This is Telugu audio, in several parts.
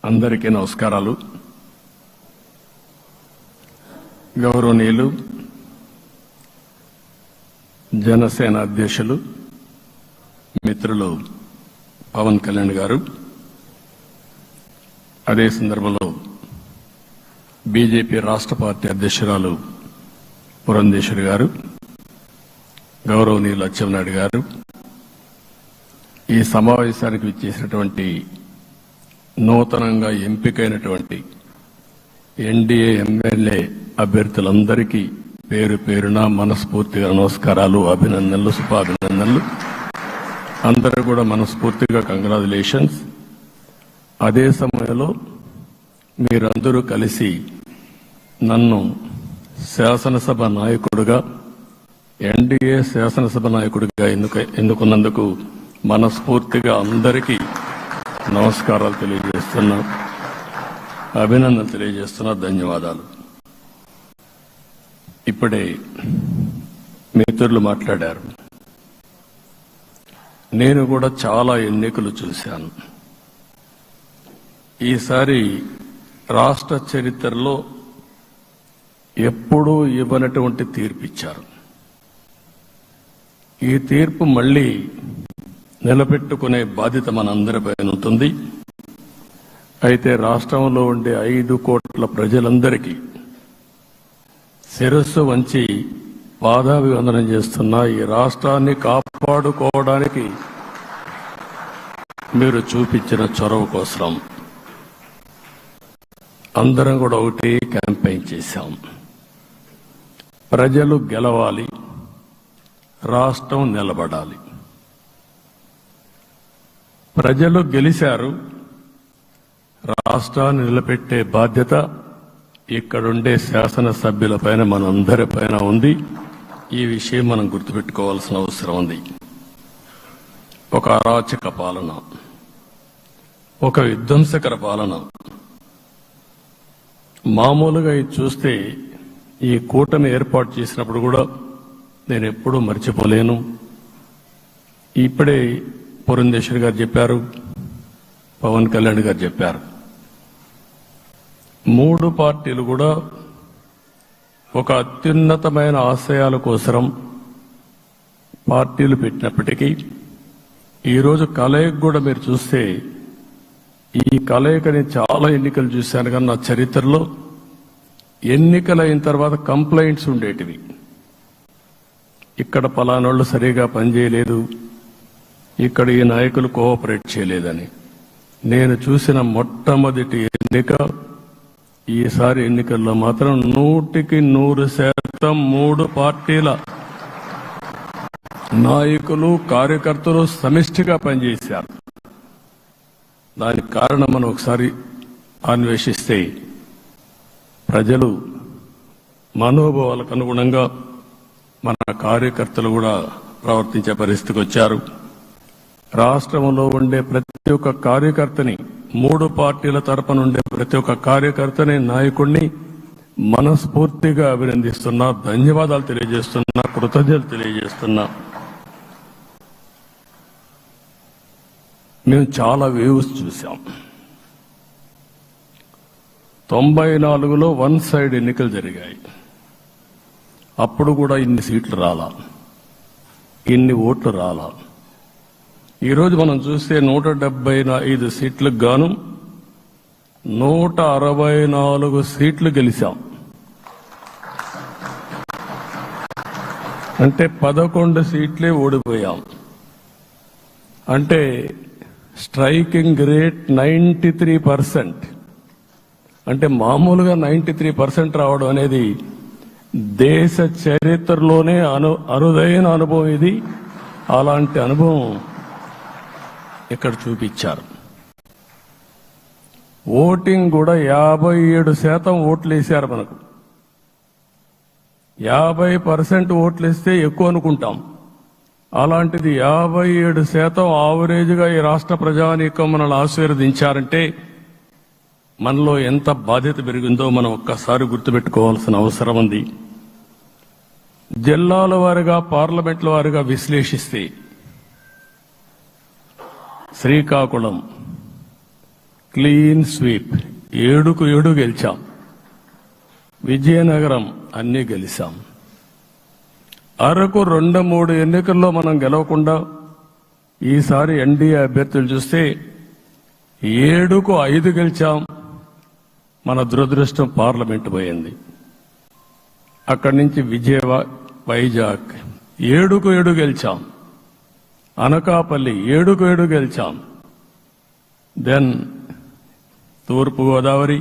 అందరికీ నమస్కారాలు. గౌరవనీయులు జనసేన అధ్యక్షులు మిత్రులు పవన్ కళ్యాణ్ గారు, అదే సందర్భంలో బీజేపీ రాష్ట్ర పార్టీ అధ్యక్షురాలు పురంధేశ్వరి గారు, గౌరవనీయులు అచ్చెన్నాయుడు గారు, ఈ సమావేశానికి విచ్చేసినటువంటి నూతనంగా ఎంపికైనటువంటి ఎన్డీఏ ఎమ్మెల్యే అభ్యర్థులందరికీ పేరు పేరున మనస్ఫూర్తిగా నమస్కారాలు, అభినందనలు, శుభాభినందనలు. అందరూ కూడా మనస్ఫూర్తిగా కంగ్రాచులేషన్స్. అదే సమయంలో మీరందరూ కలిసి నన్ను శాసనసభ నాయకుడిగా, ఎన్డీఏ శాసనసభ నాయకుడిగా ఎన్నుకున్నందుకు మనస్ఫూర్తిగా అందరికీ నమస్కారాలు తెలియజేస్తున్నా, అభినందనలు తెలియజేస్తున్నా, ధన్యవాదాలు. ఇప్పుడే మిత్రులు మాట్లాడారు. నేను కూడా చాలా ఎన్నికలు చూశాను. ఈసారి రాష్ట్ర చరిత్రలో ఎప్పుడూ ఇవ్వనటువంటి తీర్పు ఇచ్చారు. ఈ తీర్పు మళ్లీ నిలబెట్టుకునే బాధ్యత మనందరిపైన ఉంటుంది. అయితే రాష్ట్రంలో ఉండే 5 కోట్ల ప్రజలందరికీ శిరస్సు వంచి పాదాభివందనం చేస్తున్నా. ఈ రాష్ట్రాన్ని కాపాడుకోవడానికి మీరు చూపించిన చొరవ కోసం అందరం కూడా ఒకటి క్యాంపెయిన్ చేశాం. ప్రజలు గెలవాలి, రాష్ట్రం నిలబడాలి. ప్రజలు గెలిచారు. రాష్ట్రాన్ని నిలబెట్టే బాధ్యత ఇక్కడుండే శాసనసభ్యులపైన, మనందరిపైన ఉంది. ఈ విషయం మనం గుర్తుపెట్టుకోవాల్సిన అవసరం ఉంది. ఒక అరాచక పాలన, ఒక విధ్వంసకర పాలన. మామూలుగా ఇది చూస్తే ఈ కూటమి ఏర్పాటు చేసినప్పుడు కూడా నేను ఎప్పుడూ మర్చిపోలేను. ఇప్పుడే పురంధేశ్వరి గారు చెప్పారు, పవన్ కళ్యాణ్ గారు చెప్పారు. 3 పార్టీలు కూడా ఒక అత్యున్నతమైన ఆశయాల కోసం పార్టీలు పెట్టినప్పటికీ ఈరోజు కలయిక కూడా మీరు చూస్తే, ఈ కలయికని చాలా ఎన్నికలు చూశాను కానీ నా చరిత్రలో ఎన్నికలైన తర్వాత కంప్లైంట్స్ ఉండేటివి. ఇక్కడ పలానోళ్లు సరిగా పనిచేయలేదు, ఇక్కడ ఈ నాయకులు కోఆపరేట్ చేయలేదని. నేను చూసిన మొట్టమొదటి ఎన్నిక ఈసారి ఎన్నికల్లో మాత్రం 100% 3 పార్టీల నాయకులు, కార్యకర్తలు సమిష్టిగా పనిచేశారు. దానికి కారణం మనం ఒకసారి అన్వేషిస్తే, ప్రజలు మనోభావాలకు అనుగుణంగా మన కార్యకర్తలు కూడా ప్రవర్తించే పరిస్థితికి వచ్చారు. రాష్ట్రంలో ఉండే ప్రతి ఒక్క కార్యకర్తని, 3 పార్టీల తరపున ఉండే ప్రతి ఒక్క కార్యకర్తని, నాయకుడిని మనస్ఫూర్తిగా అభినందిస్తున్నా, ధన్యవాదాలు తెలియజేస్తున్నా, కృతజ్ఞతలు తెలియజేస్తున్నా. మేము చాలా వేవ్స్ చూశాం. 94లో 1 సైడ్ ఎన్నికలు జరిగాయి. అప్పుడు కూడా ఇన్ని సీట్లు రాలా, ఇన్ని ఓట్లు రాలా. ఈరోజు మనం చూస్తే 175 సీట్లకు గాను 164 సీట్లు గెలిచాం. అంటే 11 సీట్లే ఓడిపోయాం. అంటే స్ట్రైకింగ్ రేట్ 93%. అంటే మామూలుగా 93% రావడం అనేది దేశ చరిత్రలోనే అరుదైన అనుభవం ఇది. అలాంటి అనుభవం ఇక్కడ చూపించారు. ఓటింగ్ కూడా 57% ఓట్లు వేశారు. మనకు 50% ఓట్లు ఇస్తే ఎక్కువ అనుకుంటాం. అలాంటిది 57% ఆవరేజ్గా ఈ రాష్ట్ర ప్రజానీకం మనల్ని ఆశీర్వదించారంటే మనలో ఎంత బాధ్యత పెరిగిందో మనం ఒక్కసారి గుర్తుపెట్టుకోవాల్సిన అవసరం ఉంది. జిల్లాల వారీగా, పార్లమెంట్ల వారీగా విశ్లేషిస్తే శ్రీకాకుళం క్లీన్ స్వీప్ 7కు 7 గెలిచాం. విజయనగరం అన్ని గెలిచాం. అరకు 2-3 ఎన్నికల్లో మనం గెలవకుండా ఈసారి ఎన్డీఏ అభ్యర్థులు చూస్తే 7కు 5 గెలిచాం. మన దురదృష్టం పార్లమెంటు పోయింది. అక్కడి నుంచి వైజాగ్ 7కు 7 గెలిచాం. అనకాపల్లి 7కు 7 గెలిచాం. దెన్ తూర్పు గోదావరి,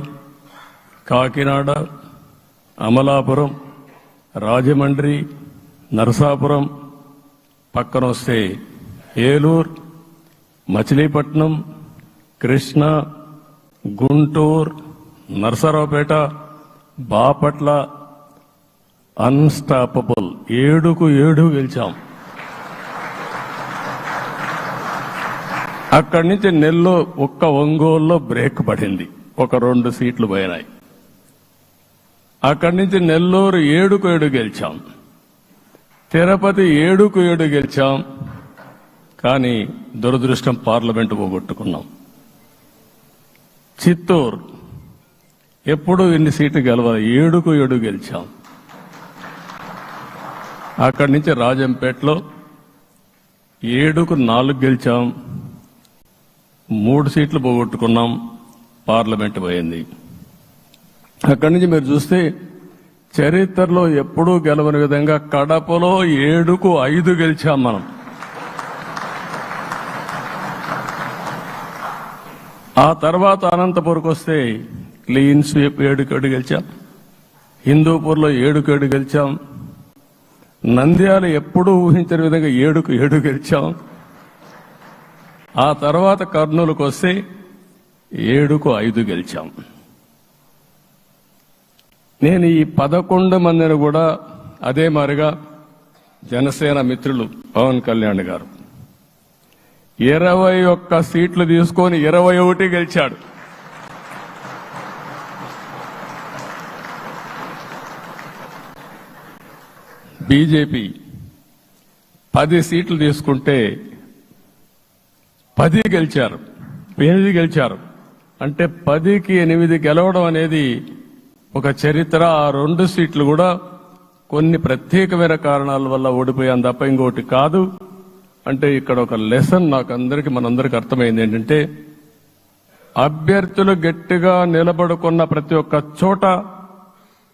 కాకినాడ, అమలాపురం, రాజమండ్రి, నరసాపురం, పక్కన వస్తే ఏలూరు, మచిలీపట్నం, కృష్ణా, గుంటూరు, నరసరావుపేట, బాపట్ల అన్స్టాపబుల్ 7కు 7 గెలిచాం. అక్కడి నుంచి ఒక్క ఒంగోలులో బ్రేక్ పడింది, ఒక 2 సీట్లు పోయినాయి. అక్కడి నుంచి నెల్లూరు 7కు 7 గెలిచాం. తిరుపతి 7కు 7 గెలిచాం. కానీ దురదృష్టం పార్లమెంటు పోగొట్టుకున్నాం. చిత్తూరు ఎప్పుడూ ఇన్ని సీట్లు గెలవాలి, 7కు 7 గెలిచాం. అక్కడి నుంచి రాజంపేటలో 7కు 4 గెలిచాం. 3 సీట్లు పోగొట్టుకున్నాం, పార్లమెంటు పోయింది. అక్కడి నుంచి మీరు చూస్తే చరిత్రలో ఎప్పుడూ గెలవని విధంగా కడపలో 7కు 5 గెలిచాం మనం. ఆ తర్వాత అనంతపురంకి వస్తే క్లీన్ స్వీప్ 7కు 7 గెలిచాం. హిందూపూర్లో 7కు 7 గెలిచాం. నంద్యాల ఎప్పుడూ ఊహించని విధంగా 7కు 7 గెలిచాం. ఆ తర్వాత కర్నూలుకు వస్తే 7కు 5 గెలిచాం. నేను ఈ 11 మందిని కూడా అదే మారిగా జనసేన మిత్రులు పవన్ కళ్యాణ్ గారు 21 సీట్లు తీసుకొని 21 గెలిచాడు. బీజేపీ 10 సీట్లు తీసుకుంటే 10 గెలిచారు, 8 గెలిచారు. అంటే 10కి 8 గెలవడం అనేది ఒక చరిత్ర. ఆ 2 సీట్లు కూడా కొన్ని ప్రత్యేకమైన కారణాల వల్ల ఓడిపోయాం తప్ప ఇంకోటి కాదు. అంటే ఇక్కడ ఒక లెసన్ మనందరికీ అర్థమైంది ఏంటంటే, అభ్యర్థులు గట్టిగా నిలబడుకున్న ప్రతి ఒక్క చోట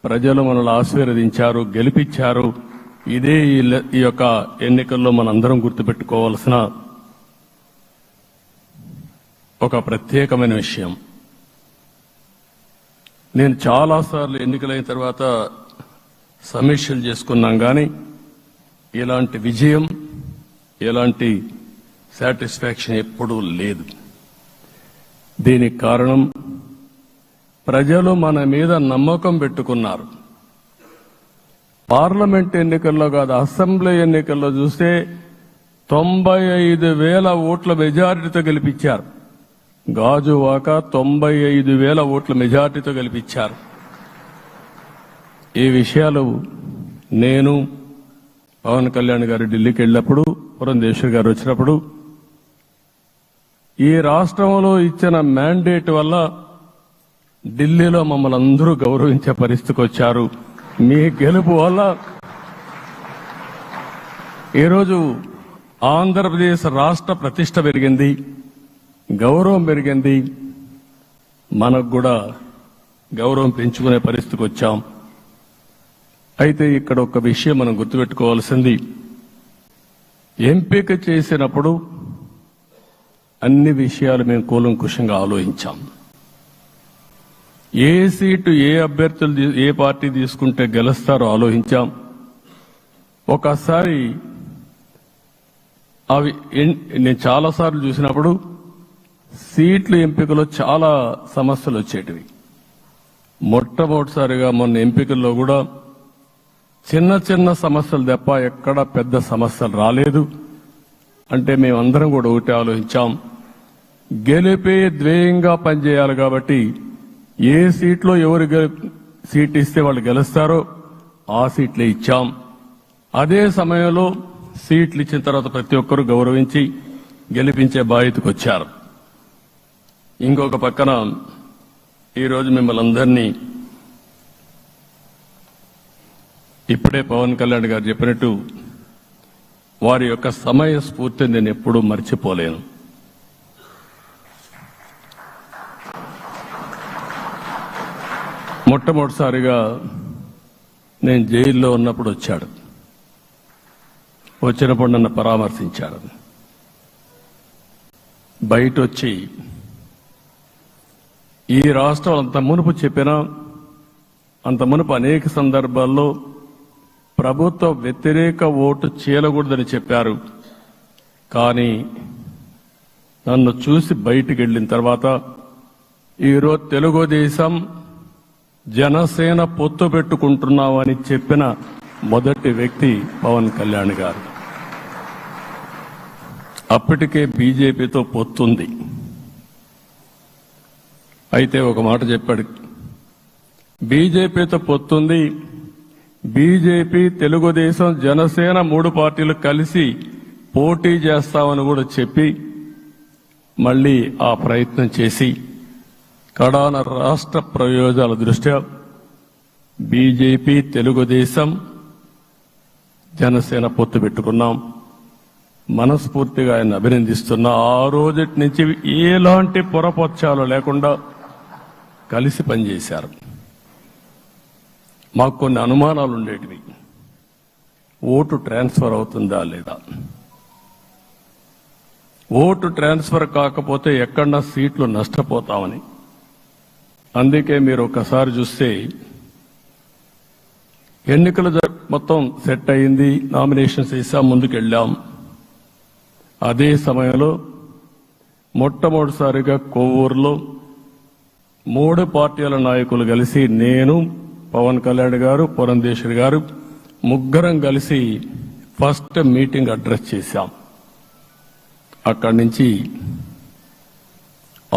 ప్రజలు మనల్ని ఆశీర్వదించారు, గెలిపించారు. ఇదే ఈ యొక్క ఎన్నికల్లో మనందరం గుర్తుపెట్టుకోవాల్సిన ఒక ప్రత్యేకమైన విషయం. నేను చాలాసార్లు ఎన్నికలైన తర్వాత సమీక్షలు చేసుకున్నాం, కానీ ఇలాంటి విజయం, ఎలాంటి సాటిస్ఫాక్షన్ ఎప్పుడూ లేదు. దీనికి కారణం ప్రజలు మన మీద నమ్మకం పెట్టుకున్నారు. పార్లమెంట్ ఎన్నికల్లో కాదు, అసెంబ్లీ ఎన్నికల్లో చూస్తే 95,000 ఓట్ల మెజారిటీతో గెలిపించారు. గాజువాక 95,000 ఓట్ల మెజారిటీతో గెలిపించారు. ఈ విషయాలు నేను పవన్ కళ్యాణ్ గారు ఢిల్లీకి వెళ్ళినప్పుడు, పురంధేశ్వర్ గారు వచ్చినప్పుడు, ఈ రాష్ట్రంలో ఇచ్చిన మ్యాండేట్ వల్ల ఢిల్లీలో మమ్మల్ని అందరూ గౌరవించే పరిస్థితికి వచ్చారు. మీ గెలుపు వల్ల ఈరోజు ఆంధ్రప్రదేశ్ రాష్ట్ర ప్రతిష్ట పెరిగింది, గౌరవం పెరిగింది. మనకు కూడా గౌరవం పెంచుకునే పరిస్థితికి వచ్చాం. అయితే ఇక్కడ ఒక విషయం మనం గుర్తుపెట్టుకోవాల్సింది, ఎంపిక చేసినప్పుడు అన్ని విషయాలు మేము కూలంకుషంగా ఆలోచించాం. ఏ సీటు ఏ అభ్యర్థులు ఏ పార్టీ తీసుకుంటే గెలుస్తారో ఆలోచించాం. ఒకసారి నేను చాలాసార్లు చూసినప్పుడు సీట్ల ఎంపికలో చాలా సమస్యలు వచ్చేటివి. మొట్టమొదటిసారిగా మొన్న ఎంపికల్లో కూడా చిన్న చిన్న సమస్యలు తప్ప ఎక్కడ పెద్ద సమస్యలు రాలేదు. అంటే మేమందరం కూడా ఒకటి ఆలోచించాం, గెలిపే ధ్యేయంగా పనిచేయాలి. కాబట్టి ఏ సీట్లో ఎవరు సీట్ ఇస్తే వాళ్ళు గెలుస్తారో ఆ సీట్లే ఇచ్చాం. అదే సమయంలో సీట్లు ఇచ్చిన తర్వాత ప్రతి ఒక్కరూ గౌరవించి గెలిపించే బాధ్యతకు వచ్చారు. ఇంకొక పక్కన ఈరోజు మిమ్మల్ని అందరినీ ఇప్పుడే పవన్ కళ్యాణ్ గారు చెప్పినట్టు వారి యొక్క సమయ స్ఫూర్తిని నేను ఎప్పుడూ మర్చిపోలేను. మొట్టమొదటిసారిగా నేను జైల్లో ఉన్నప్పుడు వచ్చాడు. వచ్చినప్పుడు నన్ను పరామర్శించాడు. బయట వచ్చి ఈ రాష్ట్రం అంత మునుపు చెప్పినా, అంత మునుపు అనేక సందర్భాల్లో ప్రభుత్వ వ్యతిరేక ఓటు చీలకూడదని చెప్పారు. కానీ నన్ను చూసి బయటికి వెళ్ళిన తర్వాత ఈరోజు తెలుగుదేశం జనసేన పొత్తు పెట్టుకుంటున్నామని చెప్పిన మొదటి వ్యక్తి పవన్ కళ్యాణ్ గారు. అప్పటికే బీజేపీతో పొత్తుంది. అయితే ఒక మాట చెప్పాడు, బీజేపీతో పొత్తుంది, బీజేపీ, తెలుగుదేశం, జనసేన 3 పార్టీలు కలిసి పోటీ చేస్తామని కూడా చెప్పి మళ్లీ ఆ ప్రయత్నం చేసి కడాన రాష్ట్ర ప్రయోజనాల దృష్ట్యా బీజేపీ, తెలుగుదేశం, జనసేన పొత్తు పెట్టుకున్నాం. మనస్ఫూర్తిగా ఆయన అభినందిస్తున్నా. ఆ రోజటి నుంచి ఎలాంటి పొరపక్షాలు లేకుండా కలిసి పనిచేశారు. మాకు కొన్ని అనుమానాలు ఉండేటివి. ఓటు ట్రాన్స్ఫర్ అవుతుందా లేదా, ఓటు ట్రాన్స్ఫర్ కాకపోతే ఎక్కడన్నా సీట్లు నష్టపోతామని. అందుకే మీరు ఒకసారి చూస్తే ఎన్నికలు మొత్తం సెట్ అయింది, నామినేషన్స్ వేసాం, ముందుకెళ్ళాం. అదే సమయంలో మొట్టమొదటిసారిగా కొవ్వూరులో 3 పార్టీల నాయకులు కలిసి, నేను, పవన్ కళ్యాణ్ గారు, పురంధేశ్వరి గారు, ముగ్గురం కలిసి ఫస్ట్ మీటింగ్ అడ్రస్ చేశాం. అక్కడి నుంచి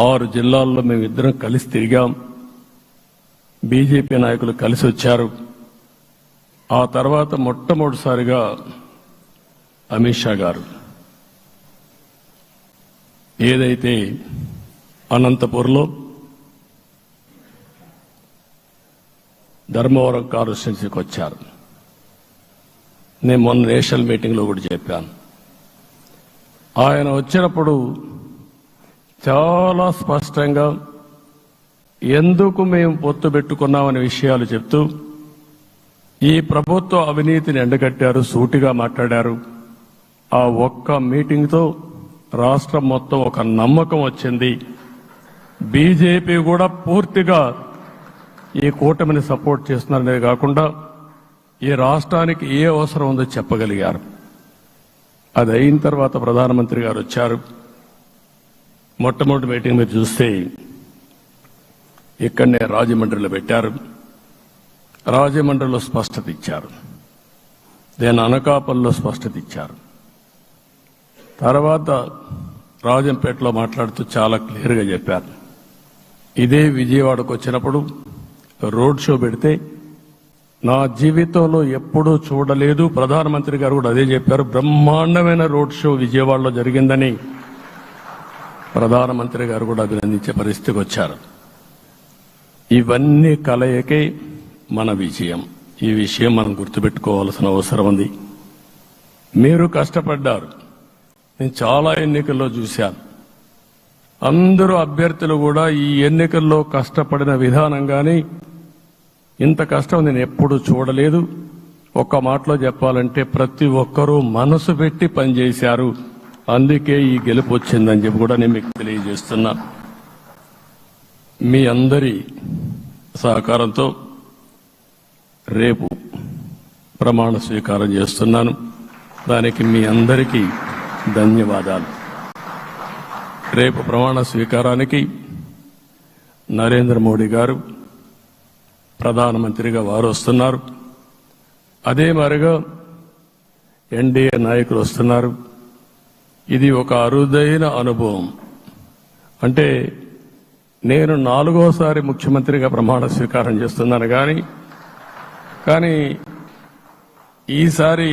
6 జిల్లాల్లో మేమిద్దరం కలిసి తిరిగాం. బీజేపీ నాయకులు కలిసి వచ్చారు. ఆ తర్వాత మొట్టమొదటిసారిగా అమిత్ షా గారు ఏదైతే అనంతపూర్లో ధర్మవరం కాన్స్టిట్యున్సీకి వచ్చారు. నేను మొన్న నేషనల్ మీటింగ్లో కూడా చెప్పాను. ఆయన వచ్చినప్పుడు చాలా స్పష్టంగా ఎందుకు మేము పొత్తు పెట్టుకున్నామనే విషయాలు చెప్తూ ఈ ప్రభుత్వ అవినీతిని ఎండగట్టారు, సూటిగా మాట్లాడారు. ఆ ఒక్క మీటింగ్తో రాష్ట్రం మొత్తం ఒక నమ్మకం వచ్చింది. బీజేపీ కూడా పూర్తిగా ఈ కూటమిని సపోర్ట్ చేస్తున్నారనే కాకుండా ఈ రాష్ట్రానికి ఏ అవసరం ఉందో చెప్పగలిగారు. అది అయిన తర్వాత ప్రధానమంత్రి గారు వచ్చారు. మొట్టమొదటి మీటింగ్ మీరు చూస్తే ఇక్కడనే రాజమండ్రిలో పెట్టారు. రాజమండ్రిలో స్పష్టత ఇచ్చారు, నేను అనకాపల్లిలో స్పష్టత ఇచ్చారు. తర్వాత రాజంపేటలో మాట్లాడుతూ చాలా క్లియర్గా చెప్పారు. ఇదే విజయవాడకు వచ్చినప్పుడు రోడ్ షో పెడితే నా జీవితంలో ఎప్పుడూ చూడలేదు, ప్రధానమంత్రి గారు కూడా అదే చెప్పారు, బ్రహ్మాండమైన రోడ్ షో విజయవాడలో జరిగిందని ప్రధానమంత్రి గారు కూడా అభినందించే పరిస్థితికి వచ్చారు. ఇవన్నీ కలయికే మన విజయం. ఈ విషయం మనం గుర్తుపెట్టుకోవాల్సిన అవసరం ఉంది. మీరు కష్టపడ్డారు. నేను చాలా ఎన్నికల్లో చూశాను. అందరూ అభ్యర్థులు కూడా ఈ ఎన్నికల్లో కష్టపడిన విధానం కానీ ఇంత కష్టం నేను ఎప్పుడూ చూడలేదు. ఒక్క మాటలో చెప్పాలంటే ప్రతి ఒక్కరూ మనసు పెట్టి పనిచేశారు. అందుకే ఈ గెలుపు వచ్చిందని చెప్పి కూడా నేను మీకు తెలియజేస్తున్నా. మీ అందరి సహకారంతో రేపు ప్రమాణ స్వీకారం చేస్తున్నాను. దానికి మీ అందరికీ ధన్యవాదాలు. రేపు ప్రమాణ స్వీకారానికి నరేంద్ర మోడీ గారు ప్రధానమంత్రిగా వారు వస్తున్నారు. అదే మరిగా ఎన్డీఏ నాయకులు వస్తున్నారు. ఇది ఒక అరుదైన అనుభవం. అంటే నేను 4వసారి ముఖ్యమంత్రిగా ప్రమాణ స్వీకారం చేస్తున్నాను కానీ ఈసారి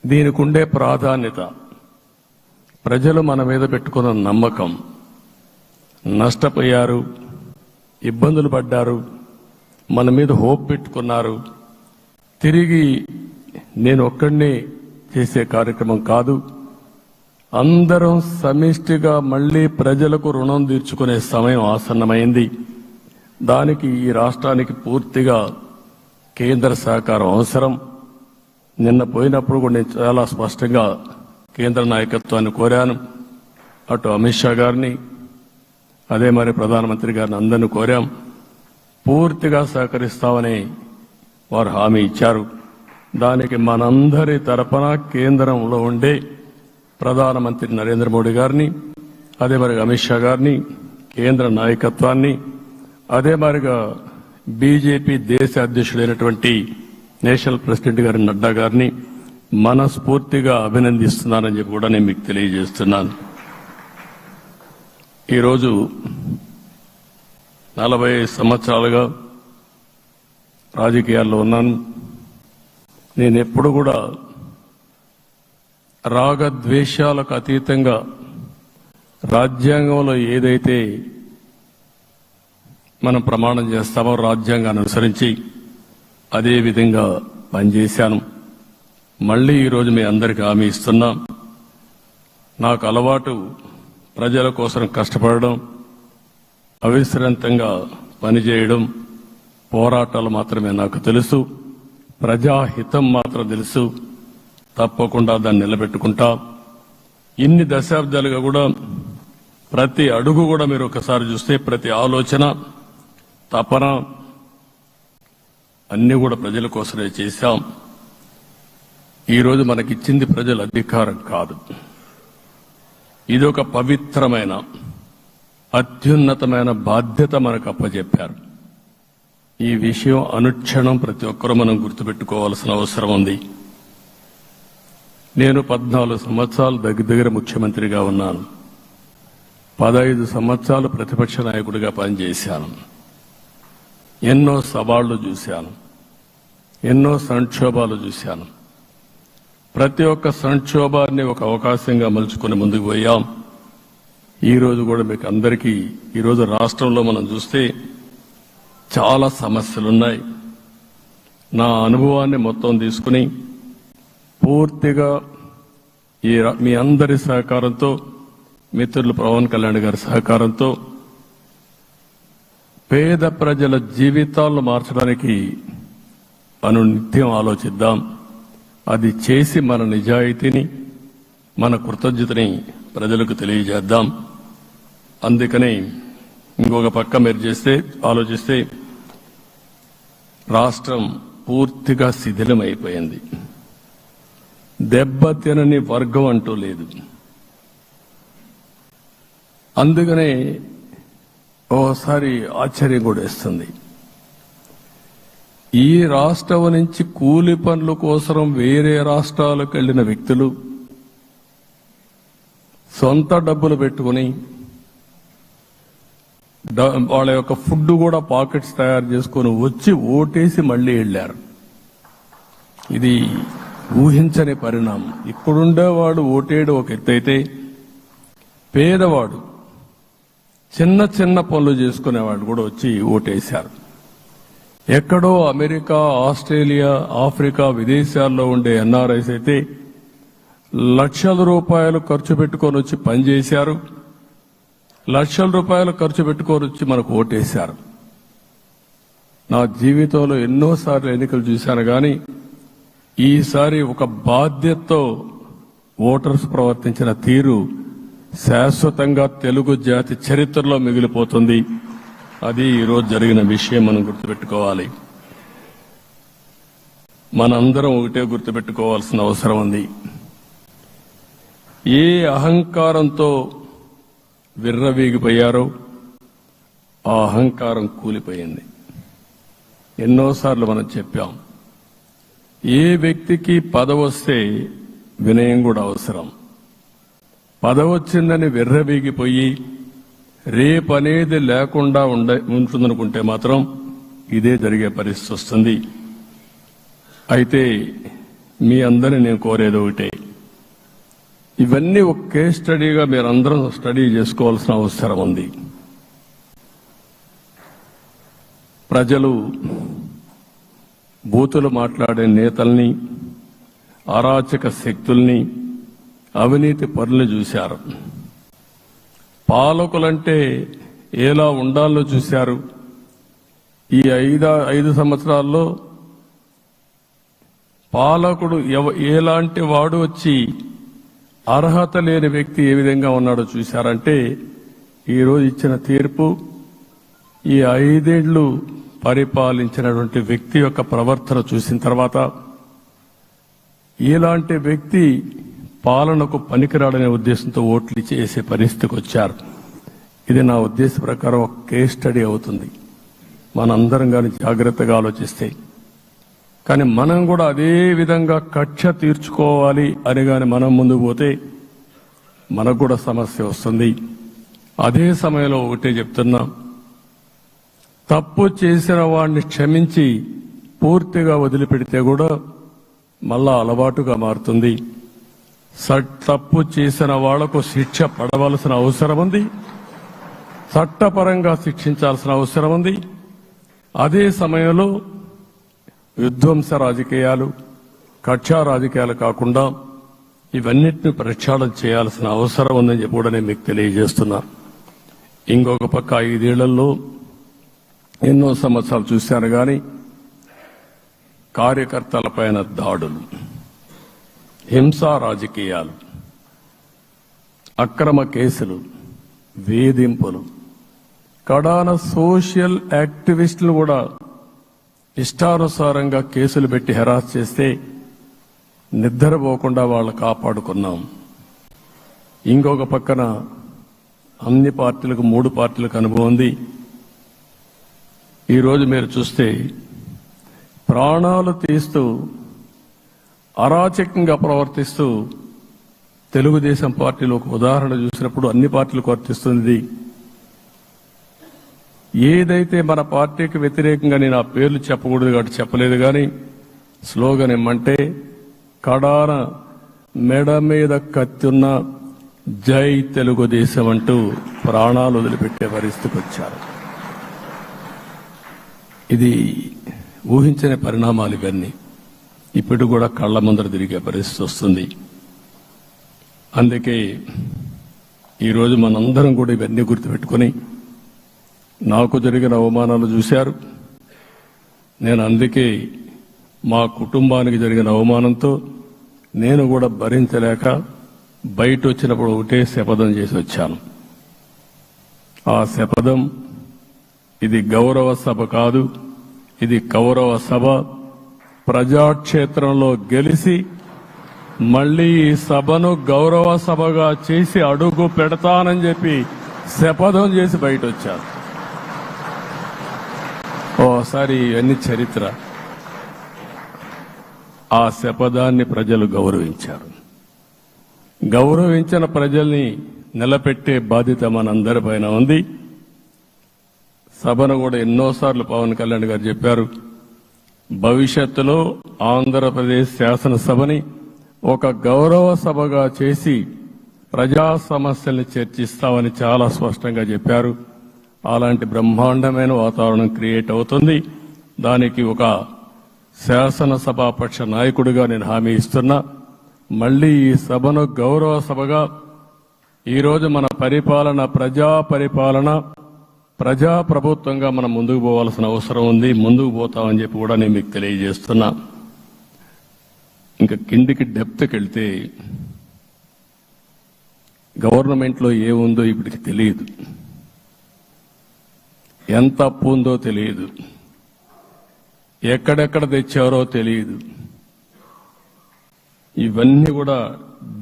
దీనికి ఉండే ప్రాధాన్యత ప్రజలు మన మీద పెట్టుకున్న నమ్మకం, నష్టపోయారు, ఇబ్బందులు పడ్డారు, మన మీద హోప్ పెట్టుకున్నారు. తిరిగి నేను ఒక్కడినే చేసే కార్యక్రమం కాదు, అందరం సమిష్టిగా మళ్లీ ప్రజలకు రుణం తీర్చుకునే సమయం ఆసన్నమైంది. దానికి ఈ రాష్ట్రానికి పూర్తిగా కేంద్ర సహకారం అవసరం. నిన్న పోయినప్పుడు కూడా నేను చాలా స్పష్టంగా కేంద్ర నాయకత్వాన్ని కోరాను. అటు అమిత్ షా గారిని, అదే మరి ప్రధానమంత్రి గారిని అందరినీ కోరాం. పూర్తిగా సహకరిస్తామని వారు హామీ ఇచ్చారు. దానికి మనందరి తరపున కేంద్రంలో ఉండే ప్రధానమంత్రి నరేంద్ర మోడీ గారిని, అదే మరి అమిత్ షా గారిని, కేంద్ర నాయకత్వాన్ని, అదే మరిగా బీజేపీ దేశ అధ్యక్షుడైనటువంటి నేషనల్ ప్రెసిడెంట్ గారి నడ్డా గారిని మనస్ఫూర్తిగా అభినందిస్తున్నానని చెప్పి కూడా నేను మీకు తెలియజేస్తున్నాను. ఈరోజు 40 సంవత్సరాలుగా రాజకీయాల్లో ఉన్నాను. నేను ఎప్పుడు కూడా రాగద్వేషాలకు అతీతంగా రాజ్యాంగంలో ఏదైతే మనం ప్రమాణం చేస్తామో రాజ్యాంగాన్ని అనుసరించి అదే విధంగా పనిచేశాను. మళ్లీ ఈరోజు మీ అందరికీ హామీ ఇస్తున్నాం. నాకు అలవాటు ప్రజల కోసం కష్టపడడం, అవిశ్రాంతంగా పనిచేయడం, పోరాటాలు మాత్రమే నాకు తెలుసు. ప్రజాహితం మాత్రం తెలుసు. తప్పకుండా దాన్ని నిలబెట్టుకుంటా. ఇన్ని దశాబ్దాలుగా కూడా ప్రతి అడుగు కూడా మీరు ఒకసారి చూస్తే ప్రతి ఆలోచన, తపన అన్ని కూడా ప్రజల కోసమే చేశాం. ఈరోజు మనకిచ్చింది ప్రజల అధికారం కాదు, ఇది ఒక పవిత్రమైన అత్యున్నతమైన బాధ్యత మనకు అప్పచెప్పారు. ఈ విషయం అనుక్షణం ప్రతి ఒక్కరూ మనం గుర్తుపెట్టుకోవాల్సిన అవసరం ఉంది. నేను 14 సంవత్సరాలు దగ్గర ముఖ్యమంత్రిగా ఉన్నాను. 15 సంవత్సరాలు ప్రతిపక్ష నాయకుడిగా పనిచేశాను. ఎన్నో సవాళ్లు చూశాను, ఎన్నో సంక్షోభాలు చూశాను. ప్రతి ఒక్క సంక్షోభాన్ని ఒక అవకాశంగా మలుచుకుని ముందుకు పోయాం. ఈరోజు కూడా మీకు అందరికీ ఈరోజు రాష్ట్రంలో మనం చూస్తే చాలా సమస్యలున్నాయి. నా అనుభవాన్ని మొత్తం తీసుకుని పూర్తిగా మీ అందరి సహకారంతో, మిత్రులు పవన్ కళ్యాణ్ గారి సహకారంతో పేద ప్రజల జీవితాలను మార్చడానికి అనునిత్యం ఆలోచిద్దాం. అది చేసి మన నిజాయితీని, మన కృతజ్ఞతని ప్రజలకు తెలియజేద్దాం. అందుకని ఇంకొక పక్క మీరు ఆలోచిస్తే రాష్ట్రం పూర్తిగా శిథిలమైపోయింది. దెబ్బతినని వర్గం అంటూ లేదు. అందుకనే ఓసారి ఆశ్చర్యం కూడా వేస్తుంది. ఈ రాష్ట్రం నుంచి కూలి పనుల కోసం వేరే రాష్ట్రాలకు వెళ్లిన వ్యక్తులు సొంత డబ్బులు పెట్టుకుని వాళ్ళ యొక్క ఫుడ్ కూడా పాకెట్స్ తయారు చేసుకుని వచ్చి ఓటేసి మళ్లీ వెళ్లారు. ఇది ఊహించని పరిణామం. ఇప్పుడుండేవాడు ఓటేయడం ఒక ఎత్తైతే, పేదవాడు చిన్న చిన్న పనులు చేసుకునేవాడు కూడా వచ్చి ఓటేశారు. ఎక్కడో అమెరికా, ఆస్ట్రేలియా, ఆఫ్రికా విదేశాల్లో ఉండే ఎన్ఆర్ఐస్ అయితే లక్షల రూపాయలు ఖర్చు పెట్టుకొని వచ్చి పనిచేశారు. లక్షల రూపాయలు ఖర్చు పెట్టుకొని వచ్చి మనకు ఓటేశారు. నా జీవితంలో ఎన్నోసార్లు ఎన్నికలు చూశాను, కానీ ఈసారి ఒక బాధ్యతతో ఓటర్స్ ప్రవర్తించిన తీరు శాశ్వతంగా తెలుగు జాతి చరిత్రలో మిగిలిపోతుంది. అది ఈరోజు జరిగిన విషయం మనం గుర్తుపెట్టుకోవాలి. మనందరం ఒకటే గుర్తుపెట్టుకోవాల్సిన అవసరం ఉంది. ఏ అహంకారంతో విర్రవీగిపోయారో ఆ అహంకారం కూలిపోయింది. ఎన్నోసార్లు మనం చెప్పాం, ఏ వ్యక్తికి పదవి వస్తే వినయం కూడా అవసరం. పదవి వచ్చిందని విర్రవీగిపోయి రేపనేది లేకుండా ఉంటుందనుకుంటే మాత్రం ఇదే జరిగే పరిస్థితి వస్తుంది. అయితే మీ అందరినీ నేను కోరేది ఒకటే, ఇవన్నీ ఒక కేస్ స్టడీగా మీరందరం స్టడీ చేసుకోవాల్సిన అవసరం ఉంది. ప్రజలు బూతులు మాట్లాడే నేతల్ని, అరాచక శక్తుల్ని, అవినీతి పరుల్ని చూశారు. పాలకులంటే ఎలా ఉండాలో చూశారు. ఈ 5 సంవత్సరాల్లో పాలకుడు ఎలాంటి వాడు వచ్చి అర్హత లేని వ్యక్తి ఏ విధంగా ఉన్నాడో చూశారంటే, ఈరోజు ఇచ్చిన తీర్పు ఈ 5 ఏళ్లు పరిపాలించినటువంటి వ్యక్తి యొక్క ప్రవర్తన చూసిన తర్వాత ఇలాంటి వ్యక్తి పాలనకు పనికిరాడనే ఉద్దేశంతో ఓట్లు చేసే పరిస్థితికి వచ్చారు. ఇది నా ఉద్దేశ ప్రకారం ఒక కేస్ స్టడీ అవుతుంది మనందరం కానీ జాగ్రత్తగా ఆలోచిస్తే. కానీ మనం కూడా అదే విధంగా కక్ష తీర్చుకోవాలి అని కానీ మనం ముందుకు పోతే మనకు కూడా సమస్య వస్తుంది. అదే సమయంలో ఒకటే చెప్తున్నా, తప్పు చేసిన వాడిని క్షమించి పూర్తిగా వదిలిపెడితే కూడా మళ్ళా అలవాటుగా మారుతుంది. తప్పు చేసిన వాళ్లకు శిక్ష పడవలసిన అవసరం ఉంది, చట్టపరంగా శిక్షించాల్సిన అవసరం ఉంది. అదే సమయంలో విధ్వంస రాజకీయాలు, కక్షా రాజకీయాలు కాకుండా ఇవన్నిటిని ప్రక్షాళన చేయాల్సిన అవసరం ఉందని చెప్పి కూడా నేను మీకు తెలియజేస్తున్నా. ఇంకొక పక్క 5 ఏళ్లలో ఎన్నో సంవత్సరాలు చూశాను కానీ కార్యకర్తలపైన దాడులు, హింసా రాజకీయాలు, అక్రమ కేసులు, వేధింపులు, కడాన సోషల్ యాక్టివిస్టులు కూడా ఇష్టానుసారంగా కేసులు పెట్టి హెరాస్ చేస్తే నిద్రపోకుండా వాళ్ళు కాపాడుకున్నాం. ఇంకొక పక్కన అన్ని పార్టీలకు 3 పార్టీలకు అనుభవం ఉంది. ఈరోజు మీరు చూస్తే ప్రాణాలు తీస్తూ అరాచకంగా ప్రవర్తిస్తూ తెలుగుదేశం పార్టీలో ఒక ఉదాహరణ చూసినప్పుడు అన్ని పార్టీలకు వర్తిస్తుంది. ఏదైతే మన పార్టీకి వ్యతిరేకంగా నేను ఆ పేర్లు చెప్పకూడదు కాబట్టి చెప్పలేదు, కానీ స్లోగన్ ఏమంటే కడాన మెడ మీద కత్తున్న జై తెలుగుదేశం అంటూ ప్రాణాలు వదిలిపెట్టే పరిస్థితికి వచ్చారు. ఇది ఊహించని పరిణామాలు. ఇవన్నీ ఇప్పుడు కూడా కళ్ల ముందర తిరిగే పరిస్థితి వస్తుంది. అందుకే ఈరోజు మనందరం కూడా ఇవన్నీ గుర్తుపెట్టుకుని, నాకు జరిగిన అవమానాలు చూశారు. నేను అందుకే మా కుటుంబానికి జరిగిన అవమానంతో నేను కూడా భరించలేక బయట వచ్చినప్పుడు ఒకటే శపథం చేసి వచ్చాను. ఆ శపథం, ఇది గౌరవ సభ కాదు, ఇది కౌరవ సభ. ప్రజాక్షేత్రంలో గెలిచి మళ్లీ ఈ సభను గౌరవ సభగా చేసి అడుగు పెడతానని చెప్పి శపథం చేసి బయట వచ్చాను. ఓసారి ఇవన్నీ చరిత్ర. ఆ శపథాన్ని ప్రజలు గౌరవించారు. గౌరవించిన ప్రజల్ని నిలబెట్టే బాధ్యత మనందరిపైన ఉంది. సభను కూడా ఎన్నోసార్లు పవన్ కళ్యాణ్ గారు చెప్పారు, భవిష్యత్తులో ఆంధ్రప్రదేశ్ శాసనసభని ఒక గౌరవ సభగా చేసి ప్రజా సమస్యల్ని చర్చిస్తామని చాలా స్పష్టంగా చెప్పారు. అలాంటి బ్రహ్మాండమైన వాతావరణం క్రియేట్ అవుతుంది. దానికి ఒక శాసనసభాపక్ష నాయకుడిగా నేను హామీ ఇస్తున్నా. మళ్లీ ఈ సభను గౌరవ సభగా, ఈరోజు మన పరిపాలన ప్రజా పరిపాలన, ప్రజా ప్రభుత్వంగా మనం ముందుకు పోవాల్సిన అవసరం ఉంది. ముందుకు పోతామని చెప్పి కూడా నేను మీకు తెలియజేస్తున్నా. ఇంకా కిందికి డెప్త్కి వెళ్తే గవర్నమెంట్లో ఏముందో ఇప్పటికి తెలియదు, ఎంత అప్పు ఉందో తెలియదు, ఎక్కడెక్కడ తెచ్చారో తెలియదు. ఇవన్నీ కూడా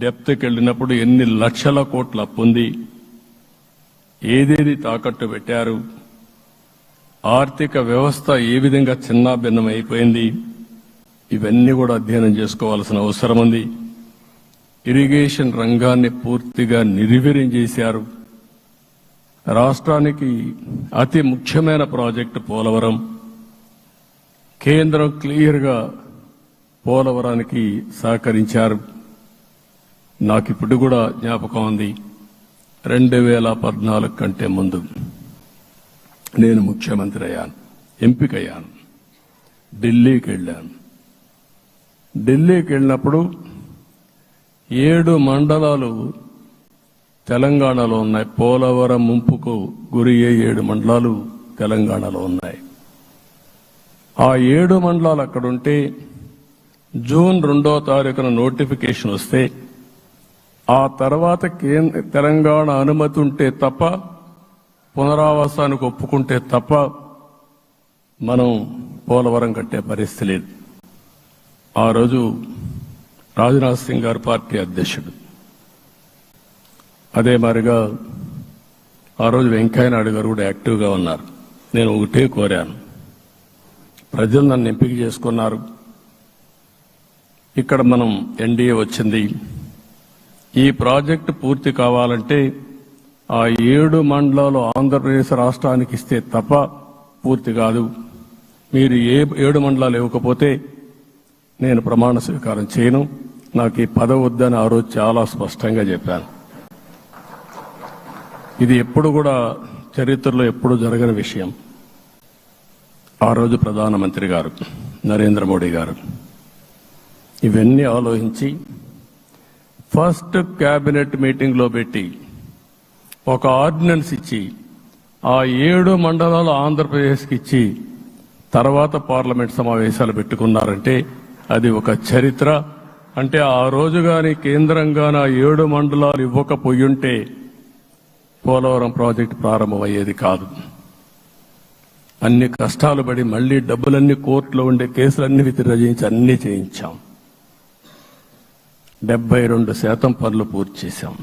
డెప్త్కి వెళ్ళినప్పుడు ఎన్ని లక్షల కోట్ల అప్పు ఉంది, ఏదేది తాకట్టు పెట్టారు, ఆర్థిక వ్యవస్థ ఏ విధంగా చిన్నాభిన్నం అయిపోయింది, ఇవన్నీ కూడా అధ్యయనం చేసుకోవాల్సిన అవసరం ఉంది. ఇరిగేషన్ రంగాన్ని పూర్తిగా నిర్వీర్యం చేశారు. రాష్ట్రానికి అతి ముఖ్యమైన ప్రాజెక్టు పోలవరం. కేంద్రం క్లియర్గా పోలవరానికి సహకరించారు. నాకు ఇప్పుడు కూడా జ్ఞాపకం ఉంది. 2014 కంటే ముందు నేను ముఖ్యమంత్రి అయ్యాను, ఎంపికయ్యాను. ఢిల్లీకి వెళ్ళాను. ఢిల్లీకి వెళ్ళినప్పుడు 7 మండలాలు తెలంగాణలో ఉన్నాయి. పోలవరం ముంపుకు గురి అయ్యే 7 మండలాలు తెలంగాణలో ఉన్నాయి. ఆ 7 మండలాలు అక్కడుంటే జూన్ 2వ తారీఖున నోటిఫికేషన్ వస్తే ఆ తర్వాత తెలంగాణ అనుమతి ఉంటే తప్ప, పునరావాసానికి ఒప్పుకుంటే తప్ప మనం పోలవరం కట్టే పరిస్థితి లేదు. ఆ రోజు రాజ్నాథ్ సింగ్ గారు పార్టీ అధ్యక్షుడు. అదే మాదిరిగా ఆ రోజు వెంకయ్యనాయుడు గారు కూడా యాక్టివ్గా ఉన్నారు. నేను ఒకటే కోరాను, ప్రజలు నన్ను ఎంపిక చేసుకున్నారు, ఇక్కడ మనం ఎన్డీఏ వచ్చింది, ఈ ప్రాజెక్టు పూర్తి కావాలంటే ఆ 7 మండలాలు ఆంధ్రప్రదేశ్ రాష్ట్రానికి ఇస్తే తప్ప పూర్తి కాదు. మీరు 7 మండలాలు ఇవ్వకపోతే నేను ప్రమాణ స్వీకారం చేయను, నాకు ఈ పదవి వద్దని ఆ రోజు చాలా స్పష్టంగా చెప్పాను. ఇది ఎప్పుడు కూడా చరిత్రలో ఎప్పుడు జరగని విషయం. ఆ రోజు ప్రధానమంత్రి గారు నరేంద్ర మోడీ గారు ఇవన్నీ ఆలోచించి ఫస్ట్ కేబినెట్ మీటింగ్ లో పెట్టి ఒక ఆర్డినెన్స్ ఇచ్చి ఆ 7 మండలాలు ఆంధ్రప్రదేశ్కి ఇచ్చి తర్వాత పార్లమెంట్ సమావేశాలు పెట్టుకున్నారంటే అది ఒక చరిత్ర. అంటే ఆ రోజు గాని కేంద్రంగాన 7 మండలాలు ఇవ్వకపోయుంటే పోలవరం ప్రాజెక్టు ప్రారంభమయ్యేది కాదు. అన్ని కష్టాలు పడి మళ్లీ డబ్బులన్నీ కోర్టులో ఉండే కేసులన్నీ విత్డ్రా చేయించి అన్ని చేయించాం. 72% పనులు పూర్తి చేశాం.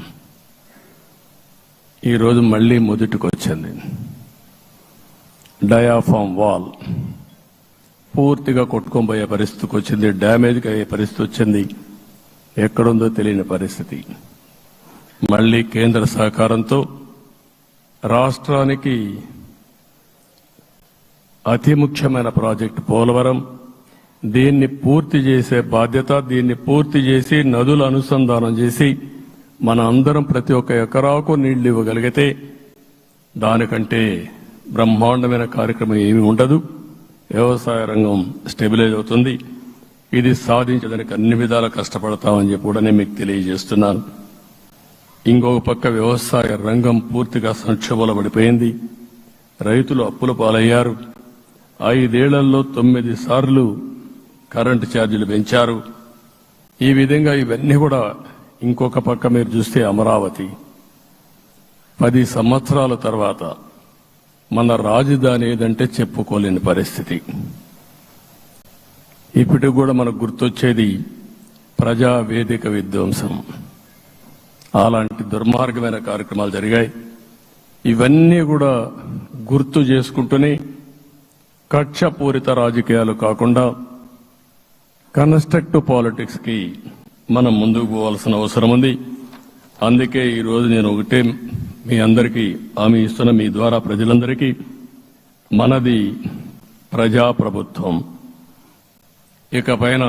ఈరోజు మళ్లీ మొదటికి వచ్చింది. డయాఫామ్ వాల్ పూర్తిగా కొట్టుకోబోయే పరిస్థితికి వచ్చింది, డ్యామేజ్కి అయ్యే పరిస్థితి వచ్చింది, ఎక్కడుందో తెలియని పరిస్థితి. మళ్లీ కేంద్ర సహకారంతో రాష్ట్రానికి అతి ముఖ్యమైన ప్రాజెక్టు పోలవరం, దీన్ని పూర్తి చేసే బాధ్యత, దీన్ని పూర్తి చేసి నదుల అనుసంధానం చేసి మన అందరం ప్రతి ఒక్క ఎకరాకు నీళ్లు ఇవ్వగలిగితే దానికంటే బ్రహ్మాండమైన కార్యక్రమం ఏమీ ఉండదు. వ్యవసాయ రంగం స్టెబిలైజ్ అవుతుంది. ఇది సాధించడానికి అన్ని విధాలా కష్టపడతామని చెప్పి కూడా నేను మీకు తెలియజేస్తున్నాను. ఇంకొక పక్క వ్యవసాయ రంగం పూర్తిగా సంక్షోభంలో పడిపోయింది. రైతులు అప్పుల పాలయ్యారు. 5 ఏళ్లలో 9 సార్లు కరెంటు ఛార్జీలు పెంచారు. ఈ విధంగా ఇవన్నీ కూడా ఇంకొక పక్క మీరు చూస్తే అమరావతి 10 సంవత్సరాల తర్వాత మన రాజధాని ఏదంటే చెప్పుకోలేని పరిస్థితి. ఇప్పటికి కూడా మనకు గుర్తొచ్చేది ప్రజా వేదిక విధ్వంసం. అలాంటి దుర్మార్గమైన కార్యక్రమాలు జరిగాయి. ఇవన్నీ కూడా గుర్తు చేసుకుంటూనే కక్షపూరిత రాజకీయాలు కాకుండా కన్స్ట్రక్టివ్ పాలిటిక్స్ కి మనం ముందుకు పోవాల్సిన అవసరం ఉంది. అందుకే ఈరోజు నేను ఒకటే మీ అందరికీ హామీ ఇస్తున్న, మీ ద్వారా ప్రజలందరికీ, మనది ప్రజాప్రభుత్వం. ఇకపైన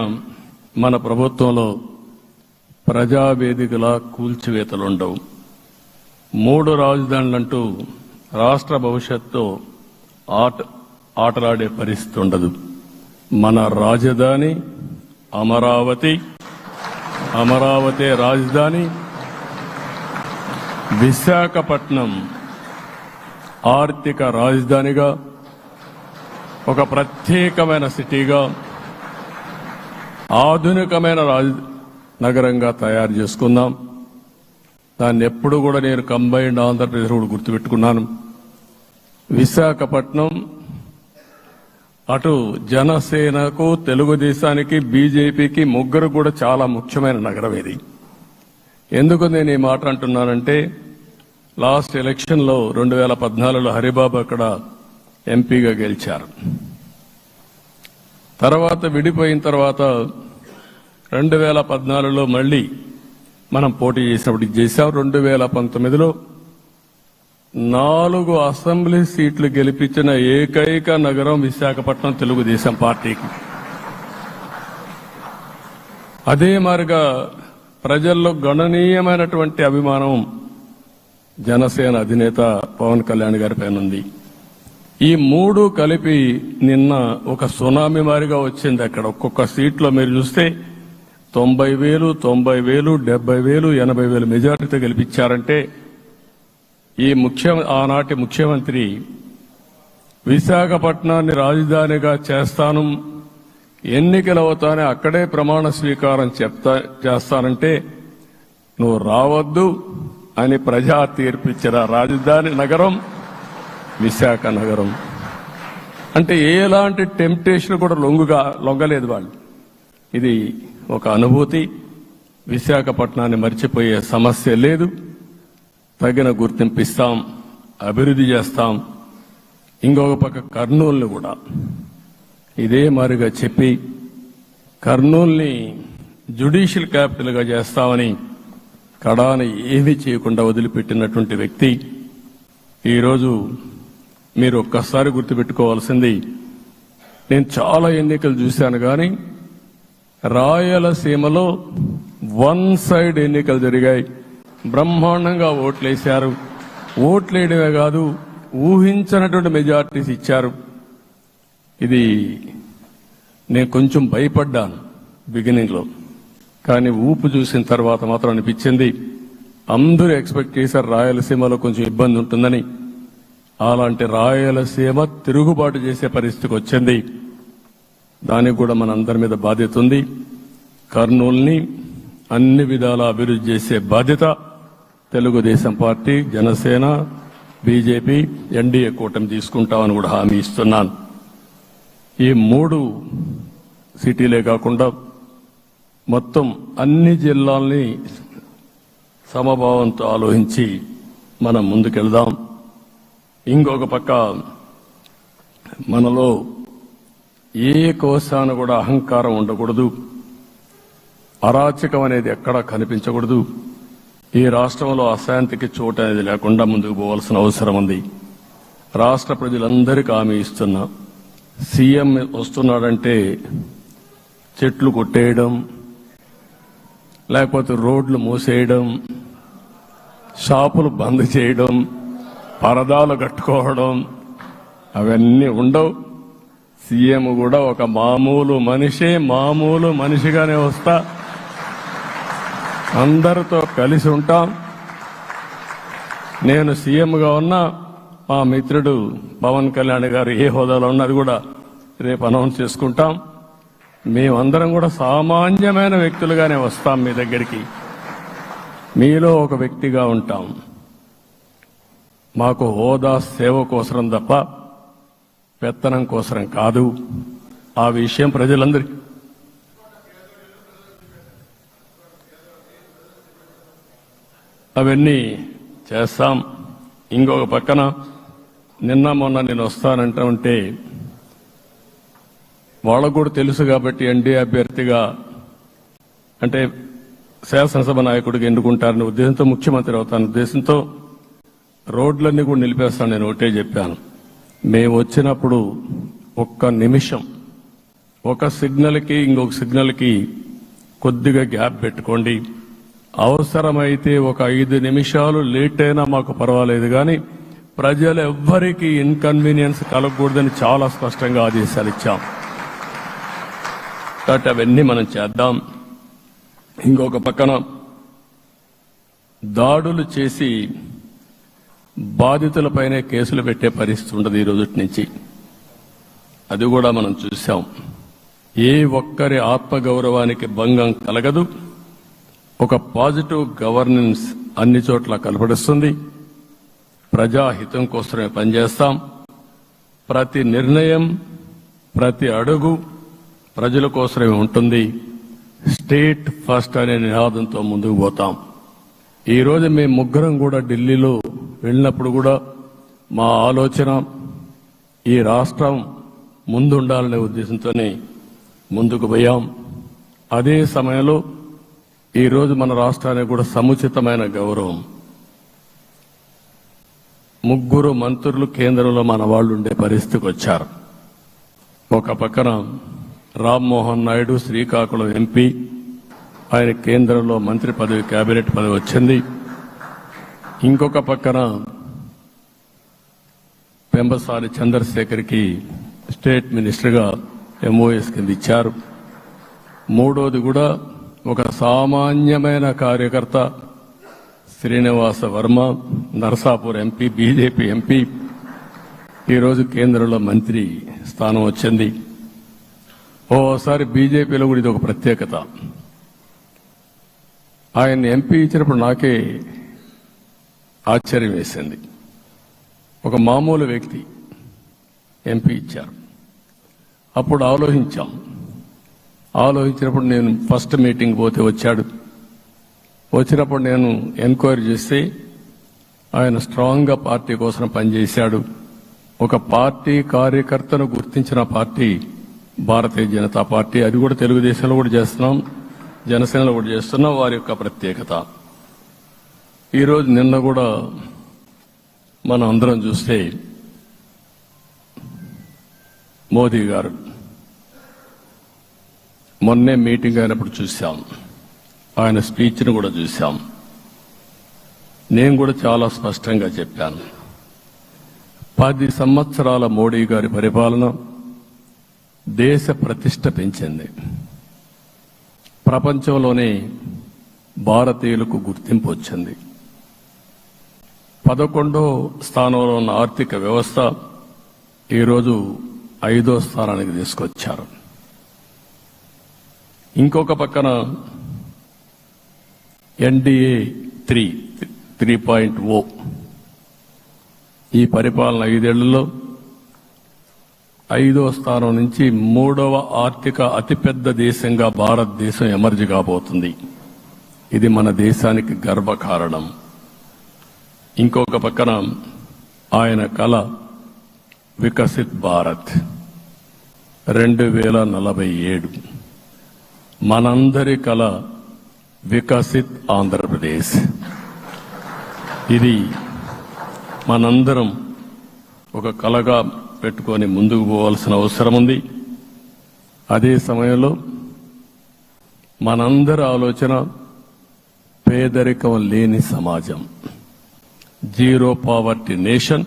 మన ప్రభుత్వంలో ప్రజావేదికల కూల్చివేతలుండవు. 3 రాజధానులంటూ రాష్ట్ర భవిష్యత్తు ఆటలాడే పరిస్థితి ఉండదు. మన రాజధాని అమరావతి, అమరావతి రాజధాని. విశాఖపట్నం ఆర్థిక రాజధానిగా, ఒక ప్రత్యేకమైన సిటీగా, ఆధునికమైన నగరంగా తయారు చేసుకుందాం. దాన్ని ఎప్పుడు కూడా నేను కంబైన్డ్ ఆంధ్రప్రదేశ్ కూడా గుర్తుపెట్టుకున్నాను. విశాఖపట్నం అటు జనసేనకు, తెలుగుదేశానికి, బీజేపీకి ముగ్గురు కూడా చాలా ముఖ్యమైన నగరం ఇది. ఎందుకు నేను ఈ మాట అంటున్నానంటే, లాస్ట్ ఎలక్షన్ లో 2014లో హరిబాబు అక్కడ ఎంపీగా గెలిచారు. తర్వాత విడిపోయిన తర్వాత 2014లో మళ్లీ మనం పోటీ చేసినప్పుడు చేశాం. 2019లో 4 అసెంబ్లీ సీట్లు గెలిపించిన ఏకైక నగరం విశాఖపట్నం తెలుగుదేశం పార్టీకి. అదే మాదిరిగా ప్రజల్లో గణనీయమైనటువంటి అభిమానం జనసేన అధినేత పవన్ కళ్యాణ్ గారి పైన ఉంది. ఈ మూడు కలిపి నిన్న ఒక సునామీ మారిగా వచ్చింది. అక్కడ ఒక్కొక్క సీట్లో మీరు చూస్తే 90,000, 90,000, 70,000, 80,000 మెజారిటీతో గెలిపించారంటే ఆనాటి ముఖ్యమంత్రి విశాఖపట్నాన్ని రాజధానిగా చేస్తాను, ఎన్నికలవుతానే అక్కడే ప్రమాణ స్వీకారం చేస్తానంటే నువ్వు రావద్దు అని ప్రజా తీర్పిచ్చిన రాజధాని నగరం విశాఖ నగరం. అంటే ఎలాంటి టెంప్టేషన్ కూడా లొంగలేదు వాళ్ళు. ఇది ఒక అనుభూతి. విశాఖపట్నాన్ని మర్చిపోయే సమస్య లేదు. తగిన గుర్తింపు ఇస్తాం, అభివృద్ధి చేస్తాం. ఇంకొక పక్క కర్నూలుని కూడా ఇదే మారిగా చెప్పి కర్నూలుని జ్యుడిషియల్ క్యాపిటల్ గా చేస్తామని కడాని ఏమీ చేయకుండా వదిలిపెట్టినటువంటి వ్యక్తి. ఈరోజు మీరు ఒక్కసారి గుర్తుపెట్టుకోవాల్సింది, నేను చాలా ఎన్నికలు చూశాను కానీ రాయలసీమలో వన్ సైడ్ ఎన్నికలు జరిగాయి. బ్రహ్మాండంగా ఓట్లేశారు. ఓట్లేయడమే కాదు, ఊహించినటువంటి మెజార్టీస్ ఇచ్చారు. ఇది నేను కొంచెం భయపడ్డాను బిగినింగ్ లో, కానీ ఊపు చూసిన తర్వాత మాత్రం అనిపించింది అందరూ ఎక్స్పెక్ట్ చేశారు రాయలసీమలో కొంచెం ఇబ్బంది ఉంటుందని. అలాంటి రాయలసీమ తిరుగుబాటు చేసే పరిస్థితికి వచ్చింది. దానికి కూడా మన అందరి మీద బాధ్యత ఉంది. కర్నూలుని అన్ని విధాలా అభివృద్ధి చేసే బాధ్యత Telugu Desam party, Janasena, BJP, NDA కూటమి తీసుకుంటామని కూడా హామీ ఇస్తున్నాను. ఈ 3 సిటీలే కాకుండా మొత్తం అన్ని జిల్లాల్ని సమభావంతో ఆలోచించి మనం ముందుకెళ్దాం. ఇంకొక పక్క మనలో ఏ కోశాన కూడా అహంకారం ఉండకూడదు, అరాచకం అనేది ఎక్కడా కనిపించకూడదు. ఈ రాష్ట్రంలో అశాంతికి చోటు అనేది లేకుండా ముందుకు పోవాల్సిన అవసరం ఉంది. రాష్ట్ర ప్రజలందరికీ హామీ ఇస్తున్నా, సీఎం వస్తున్నాడంటే చెట్లు కొట్టేయడం, లేకపోతే రోడ్లు మూసేయడం, షాపులు బంద్ చేయడం, పరదాలు కట్టుకోవడం అవన్నీ ఉండవు. సీఎం కూడా ఒక మామూలు మనిషిగానే వస్తా, అందరితో కలిసి ఉంటాం. నేను సీఎంగా ఉన్నా, మా మిత్రుడు పవన్ కళ్యాణ్ గారు ఏ హోదాలో ఉన్నది కూడా రేపు అనౌన్స్ చేసుకుంటాం. మేమందరం కూడా సామాన్యమైన వ్యక్తులుగానే వస్తాం మీ దగ్గరికి, మీలో ఒక వ్యక్తిగా ఉంటాం. మాకు హోదా సేవ కోసరం తప్ప పెత్తనం కోసరం కాదు. ఆ విషయం ప్రజలందరికీ అవన్నీ చేస్తాం. ఇంకొక పక్కన నిన్న మొన్న నేను వస్తానంటే వాళ్ళకు కూడా తెలుసు కాబట్టి ఎన్డీఏ అభ్యర్థిగా అంటే శాసనసభ నాయకుడిగా ఎన్నుకుంటారనే ఉద్దేశంతో, ముఖ్యమంత్రి అవుతాను ఉద్దేశంతో రోడ్లన్నీ కూడా నిలిపేస్తాను. నేను ఒకటే చెప్పాను, మేము వచ్చినప్పుడు ఒక్క నిమిషం ఒక సిగ్నల్కి ఇంకొక సిగ్నల్కి కొద్దిగా గ్యాప్ పెట్టుకోండి. అవసరమైతే ఒక 5 నిమిషాలు లేట్ అయినా మాకు పర్వాలేదు, కానీ ప్రజలు ఎవ్వరికీ ఇన్కన్వీనియన్స్ కలగకూడదని చాలా స్పష్టంగా ఆదేశాలు ఇచ్చాం. కాబట్టి అవన్నీ మనం చేద్దాం. ఇంకొక పక్కన దాడులు చేసి బాధితులపైనే కేసులు పెట్టే పరిస్థితి ఉండదు ఈ రోజు నుంచి. అది కూడా మనం చూశాం. ఏ ఒక్కరి ఆత్మగౌరవానికి భంగం కలగదు. ఒక పాజిటివ్ గవర్నెన్స్ అన్ని చోట్ల కనపడుస్తుంది. ప్రజాహితం కోసమే పనిచేస్తాం. ప్రతి నిర్ణయం, ప్రతి అడుగు ప్రజల కోసమే ఉంటుంది. స్టేట్ ఫస్ట్ అనే నినాదంతో ముందుకు పోతాం. ఈ రోజు మేము ముగ్గురం కూడా ఢిల్లీలో వెళ్ళినప్పుడు కూడా మా ఆలోచన ఈ రాష్ట్రం ముందుండాలనే ఉద్దేశంతోనే ముందుకు పోయాం. అదే సమయంలో ఈరోజు మన రాష్ట్రానికి కూడా సముచితమైన గౌరవం. 3 మంత్రులు కేంద్రంలో మన వాళ్ళు ఉండే పరిస్థితికి వచ్చారు. ఒక పక్కన రామ్మోహన్ నాయుడు శ్రీకాకుళం ఎంపీ, ఆయన కేంద్రంలో మంత్రి పదవి, కేబినెట్ పదవి వచ్చింది. ఇంకొక పక్కన పెంబసాని చంద్రశేఖర్కి స్టేట్ మినిస్టర్గా MOS కింద ఇచ్చారు. మూడోది కూడా ఒక సామాన్యమైన కార్యకర్త Srinivasa Varma, Narasapur MP, BJP MP, ఈరోజు కేంద్రంలో మంత్రి స్థానం వచ్చింది. ఓసారి బీజేపీలో కూడా ఇది ఒక ప్రత్యేకత. ఆయన MP ఇచ్చినప్పుడు నాకే ఆశ్చర్యం వేసింది. ఒక మామూలు వ్యక్తి MP ఇచ్చారు. అప్పుడు ఆలోచించినప్పుడు నేను ఫస్ట్ మీటింగ్ పోతే వచ్చాడు. వచ్చినప్పుడు నేను ఎంక్వైరీ చేస్తే ఆయన స్ట్రాంగ్గా పార్టీ కోసం పనిచేశాడు. ఒక పార్టీ కార్యకర్తను గుర్తించిన పార్టీ భారతీయ జనతా పార్టీ. అది కూడా తెలుగుదేశంలో కూడా చేస్తున్నాం, జనసేనలో కూడా చేస్తున్నాం. వారి యొక్క ప్రత్యేకత. ఈరోజు నిన్న కూడా మనం అందరం చూస్తే మోదీ గారు మొన్నే మీటింగ్ అయినప్పుడు చూశాం, ఆయన స్పీచ్ను కూడా చూశాం. నేను కూడా చాలా స్పష్టంగా చెప్పాను, 10 సంవత్సరాల మోడీ గారి పరిపాలన దేశ ప్రతిష్ట పెంచింది. ప్రపంచంలోనే భారతీయులకు గుర్తింపు వచ్చింది. 11వ స్థానంలో ఉన్న ఆర్థిక వ్యవస్థ ఈరోజు 5వ స్థానానికి తీసుకొచ్చారు. ఇంకొక పక్కన NDA 3.0 ఈ పరిపాలన 5 ఏళ్లలో 5వ స్థానం నుంచి 3వ ఆర్థిక అతిపెద్ద దేశంగా భారతదేశం ఎమర్జ్ కాబోతుంది. ఇది మన దేశానికి గర్వకారణం. ఇంకొక పక్కన ఆయన కల వికసిత్ భారత్ 2047, మనందరి కల వికసిత్ ఆంధ్రప్రదేశ్. ఇది మనందరం ఒక కలగా పెట్టుకొని ముందుకు పోవాల్సిన అవసరం ఉంది. అదే సమయంలో మనందరి ఆలోచన పేదరికం లేని సమాజం, zero poverty nation,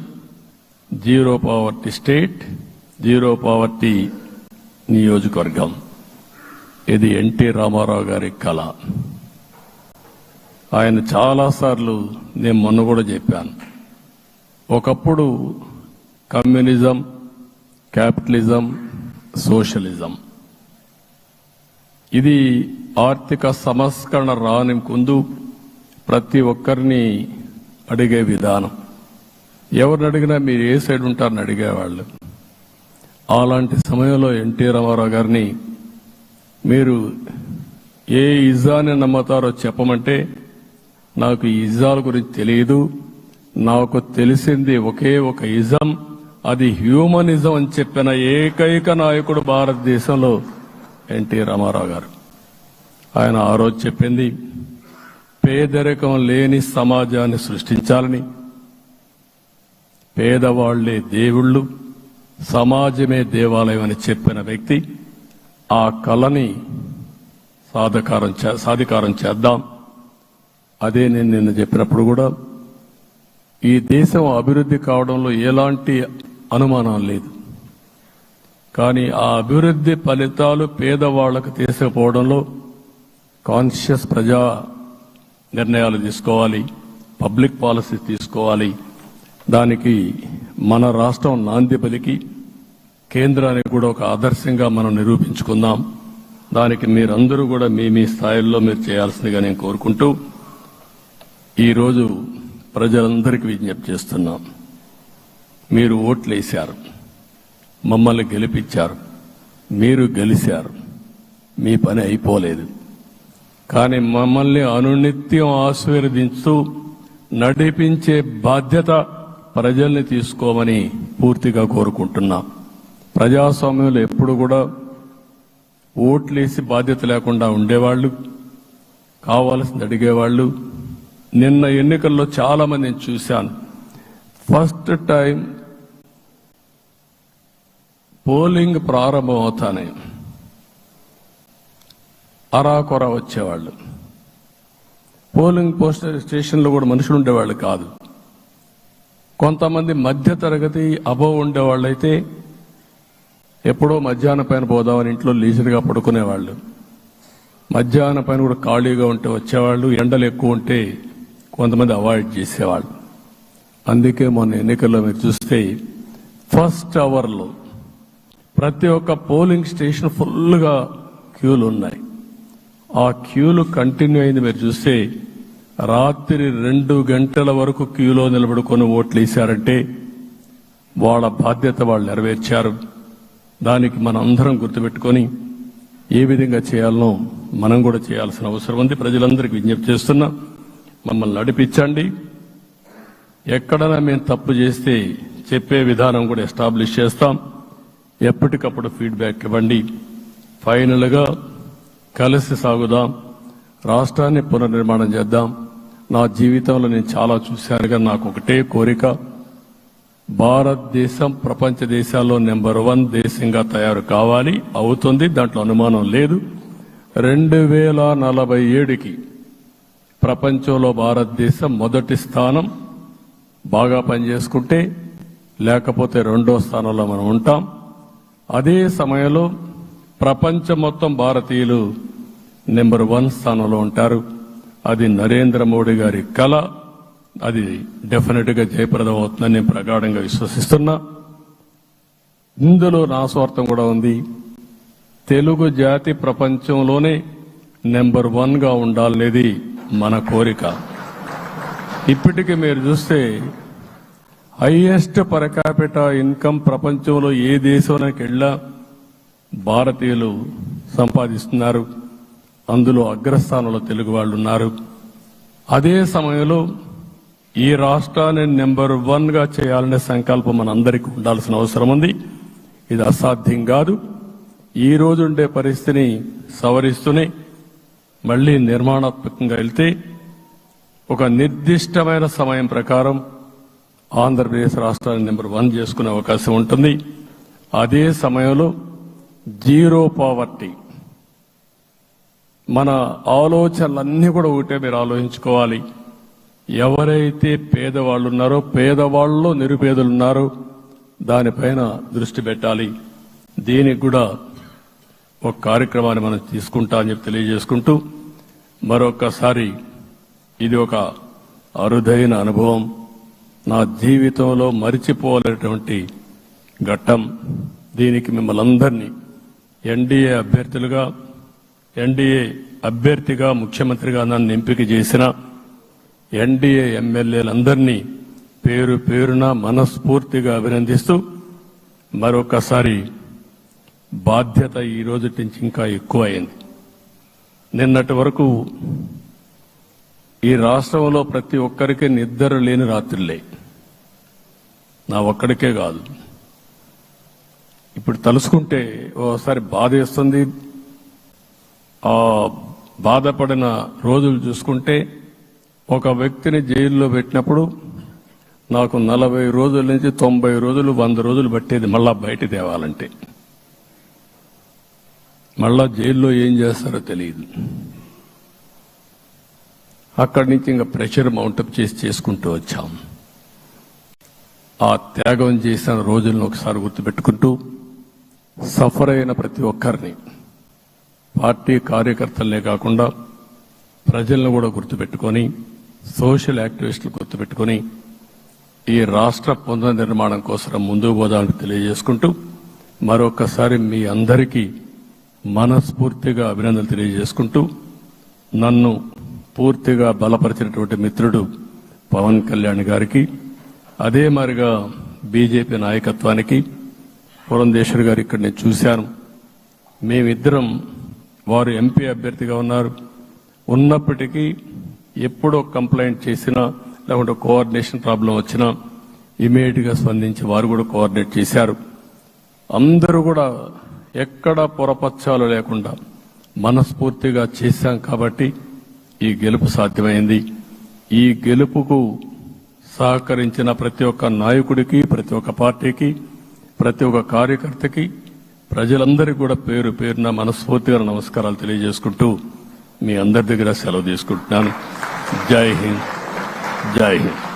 zero poverty state, zero poverty నియోజకవర్గం. ఇది ఎన్టీ రామారావు గారి కళ. ఆయన చాలాసార్లు, నేను మొన్న కూడా చెప్పాను, ఒకప్పుడు కమ్యూనిజం, క్యాపిటలిజం, సోషలిజం, ఇది ఆర్థిక సంస్కరణ రాని ముందు ప్రతి ఒక్కరిని అడిగే విధానం. ఎవరిని అడిగినా మీరు ఏ సైడ్ ఉంటారని అడిగేవాళ్ళు. అలాంటి సమయంలో ఎన్టీ రామారావు గారిని మీరు ఏ ఇజాన్ని నమ్ముతారో చెప్పమంటే, నాకు ఈ ఇజాల గురించి తెలియదు, నాకు తెలిసింది ఒకే ఒక ఇజం, అది హ్యూమనిజం అని చెప్పిన ఏకైక నాయకుడు భారతదేశంలో ఎన్టీ రామారావు గారు. ఆయన ఆ రోజు చెప్పింది పేదరికం లేని సమాజాన్ని సృష్టించాలని, పేదవాళ్లే దేవుళ్ళు, సమాజమే దేవాలయం అని చెప్పిన వ్యక్తి. ఆ కళని సాధికారం చేద్దాం. అదే నేను నిన్న చెప్పినప్పుడు కూడా, ఈ దేశం అభివృద్ధి కావడంలో ఎలాంటి అనుమానం లేదు. కానీ ఆ అభివృద్ధి ఫలితాలు పేదవాళ్లకు తీసుకుపోవడంలో కాన్షియస్ ప్రజా నిర్ణయాలు తీసుకోవాలి, పబ్లిక్ పాలసీ తీసుకోవాలి. దానికి మన రాష్ట్రం నాంది పలికి కేంద్రానికి కూడా ఒక ఆదర్శంగా మనం నిరూపించుకుందాం. దానికి మీరందరూ కూడా మీ స్థాయిల్లో మీరు చేయాల్సిందిగా నేను కోరుకుంటూ, ఈరోజు ప్రజలందరికీ విజ్ఞప్తి చేస్తున్నాం. మీరు ఓట్లేశారు, మమ్మల్ని గెలిపించారు, మీరు గెలిచారు, మీ పని అయిపోలేదు. కానీ మమ్మల్ని అనునిత్యం ఆశీర్వదించుతూ నడిపించే బాధ్యత ప్రజల్ని తీసుకోమని పూర్తిగా కోరుకుంటున్నాం. ప్రజాస్వామ్యంలో ఎప్పుడు కూడా ఓట్లేసి బాధ్యత లేకుండా ఉండేవాళ్లు, కావాల్సింది అడిగేవాళ్లు. నిన్న ఎన్నికల్లో చాలా మందిని చూశాను. ఫస్ట్ టైం పోలింగ్ ప్రారంభం అవుతానే అరాకొర వచ్చేవాళ్ళు. పోలింగ్ స్టేషన్లో కూడా మనుషులు ఉండేవాళ్ళు కాదు. కొంతమంది మధ్య తరగతి అబోవ్ ఉండేవాళ్ళైతే ఎప్పుడో మధ్యాహ్నం పైన పోదామని ఇంట్లో లీజర్గా పడుకునేవాళ్ళు. మధ్యాహ్నం పైన కూడా ఖాళీగా ఉంటే వచ్చేవాళ్ళు. ఎండలు ఎక్కువ ఉంటే కొంతమంది అవాయిడ్ చేసేవాళ్ళు. అందుకే మొన్న ఎన్నికల్లో మీరు చూస్తే ఫస్ట్ అవర్లో ప్రతి ఒక్క పోలింగ్ స్టేషన్ ఫుల్గా క్యూలు ఉన్నాయి. ఆ క్యూలు కంటిన్యూ అయింది. మీరు చూస్తే రాత్రి 2 గంటల వరకు క్యూలో నిలబడుకొని ఓట్లు వేశారంటే వాళ్ళ బాధ్యత వాళ్ళు నెరవేర్చారు. దానికి మనం అందరం గుర్తుపెట్టుకొని ఏ విధంగా చేయాలనో మనం కూడా చేయాల్సిన అవసరం ఉంది. ప్రజలందరికీ విజ్ఞప్తి చేస్తున్నా, మమ్మల్ని నడిపించండి. ఎక్కడైనా మేము తప్పు చేస్తే చెప్పే విధానం కూడా ఎస్టాబ్లిష్ చేస్తాం. ఎప్పటికప్పుడు ఫీడ్బ్యాక్ ఇవ్వండి. ఫైనల్గా కలిసి సాగుదాం, రాష్ట్రాన్ని పునర్నిర్మాణం చేద్దాం. నా జీవితంలో నేను చాలా చూశాను, కానీ నాకు ఒకటే కోరిక, భారతదేశం ప్రపంచ దేశాల్లో నెంబర్ 1 దేశంగా తయారు కావాలి. అవుతుంది, దాంట్లో అనుమానం లేదు. 2047కి ప్రపంచంలో భారతదేశం మొదటి స్థానం. బాగా పనిచేసుకుంటే, లేకపోతే 2వ స్థానంలో మనం ఉంటాం. అదే సమయంలో ప్రపంచం మొత్తం భారతీయులు నెంబర్ 1 స్థానంలో ఉంటారు. అది నరేంద్ర మోడీ గారి కల. అది డెఫినెట్ గా జయప్రదం అవుతుందని నేను ప్రగాఢంగా విశ్వసిస్తున్నా. ఇందులో నా స్వార్థం కూడా ఉంది. తెలుగు జాతి ప్రపంచంలోనే నెంబర్ 1గా ఉండాలనేది మన కోరిక. ఇప్పటికీ మీరు చూస్తే హైయెస్ట్ పర్ క్యాపిటా ఇన్కమ్ ప్రపంచంలో ఏ దేశానికి వెళ్ళా భారతీయులు సంపాదిస్తున్నారు. అందులో అగ్రస్థానంలో తెలుగు వాళ్ళు ఉన్నారు. అదే సమయంలో ఈ రాష్ట్రాన్ని నెంబర్ 1గా చేయాలనే సంకల్పం మనందరికీ ఉండాల్సిన అవసరం ఉంది. ఇది అసాధ్యం కాదు. ఈ రోజు ఉండే పరిస్థితిని సవరిస్తూనే మళ్లీ నిర్మాణాత్మకంగా వెళ్తే ఒక నిర్దిష్టమైన సమయం ప్రకారం ఆంధ్రప్రదేశ్ రాష్ట్రాన్ని నెంబర్ 1 చేసుకునే అవకాశం ఉంటుంది. అదే సమయంలో జీరో పావర్టీ. మన ఆలోచనలన్నీ కూడా ఒకటే మీరు ఆలోచించుకోవాలి. ఎవరైతే పేదవాళ్ళు ఉన్నారో, పేదవాళ్ళలో నిరుపేదలు ఉన్నారో దానిపైన దృష్టి పెట్టాలి. దీనికి కూడా ఒక కార్యక్రమాన్ని మనం తీసుకుంటా అని చెప్పి తెలియజేసుకుంటూ, మరొకసారి ఇది ఒక అరుదైన అనుభవం. నా జీవితంలో మరిచిపోలేనటువంటి ఘట్టం. దీనికి మిమ్మల్ని అందరినీ ఎన్డీఏ అభ్యర్థిగా ముఖ్యమంత్రిగా నన్ను ఎంపిక చేసిన ఎన్డీఏ ఎమ్మెల్యేలందరినీ పేరు పేరున మనస్ఫూర్తిగా అభినందిస్తూ, మరొకసారి బాధ్యత ఈ రోజు నుంచి ఇంకా ఎక్కువ అయింది. నిన్నటి వరకు ఈ రాష్ట్రంలో ప్రతి ఒక్కరికి నిద్ర లేని రాత్రులే. నా ఒక్కడికే కాదు. ఇప్పుడు తలుసుకుంటే ఓసారి బాధ వేస్తుంది. ఆ బాధపడిన రోజులు చూసుకుంటే, ఒక వ్యక్తిని జైల్లో పెట్టినప్పుడు నాకు 40 రోజుల నుంచి 90 రోజులు 100 రోజులు పట్టేది మళ్ళా బయట తేవాలంటే. మళ్ళా జైల్లో ఏం చేస్తారో తెలియదు. అక్కడి నుంచి ఇంకా ప్రెషర్ మౌంటప్ చేసుకుంటూ వచ్చాం. ఆ త్యాగం చేసిన రోజులను ఒకసారి గుర్తుపెట్టుకుంటూ, సఫర్ అయిన ప్రతి ఒక్కరిని, పార్టీ కార్యకర్తలనే కాకుండా ప్రజలను కూడా గుర్తుపెట్టుకొని, సోషల్ యాక్టివిస్టులు గుర్తుపెట్టుకొని ఈ రాష్ట్ర పునర్నిర్మాణం కోసం ముందుకు పోదామని తెలియజేసుకుంటూ, మరొకసారి మీ అందరికీ మనస్ఫూర్తిగా అభినందనలు తెలియజేసుకుంటూ, నన్ను పూర్తిగా బలపరిచినటువంటి మిత్రుడు పవన్ కళ్యాణ్ గారికి, అదే మాదిరిగా బీజేపీ నాయకత్వానికి, పురంధేశ్వర్ గారు ఇక్కడ నేను చూశాను. మేమిద్దరం, వారు ఎంపీ అభ్యర్థిగా ఉన్నప్పటికీ ఎప్పుడో కంప్లైంట్ చేసినా, లేకుంటే కోఆర్డినేషన్ ప్రాబ్లం వచ్చినా ఇమీడియట్ గా స్పందించి వారు కూడా కోఆర్డినేట్ చేశారు. అందరూ కూడా ఎక్కడా పొరపచ్చాలు లేకుండా మనస్ఫూర్తిగా చేశాం కాబట్టి ఈ గెలుపు సాధ్యమైంది. ఈ గెలుపుకు సహకరించిన ప్రతి ఒక్క నాయకుడికి, ప్రతి ఒక్క పార్టీకి, ప్రతి ఒక్క కార్యకర్తకి ప్రజలందరికీ కూడా పేరు పేరున మనస్ఫూర్తిగా నమస్కారాలు తెలియజేసుకుంటూ మీ అందరి దగ్గర సెలవు తీసుకుంటున్నాను. జై హింద్, జై హింద్.